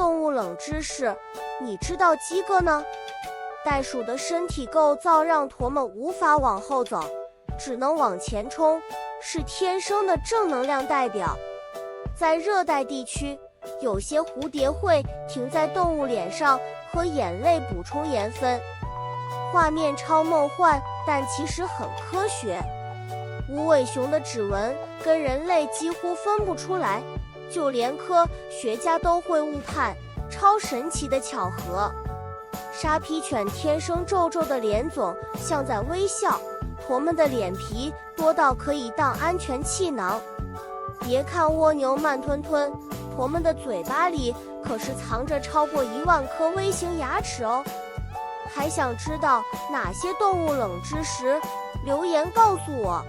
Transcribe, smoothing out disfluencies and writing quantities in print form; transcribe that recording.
动物冷知识，你知道几个呢？袋鼠的身体构造让驼们无法往后走，只能往前冲，是天生的正能量代表。在热带地区，有些蝴蝶会停在动物脸上和眼泪补充盐分。画面超梦幻，但其实很科学。无尾熊的指纹跟人类几乎分不出来，就连科学家都会误判，超神奇的巧合。沙皮犬天生皱皱的脸总像在微笑，驼们的脸皮多到可以当安全气囊。别看蜗牛慢吞吞，驼们的嘴巴里可是藏着超过1万颗微型牙齿哦。还想知道哪些动物冷知识？留言告诉我。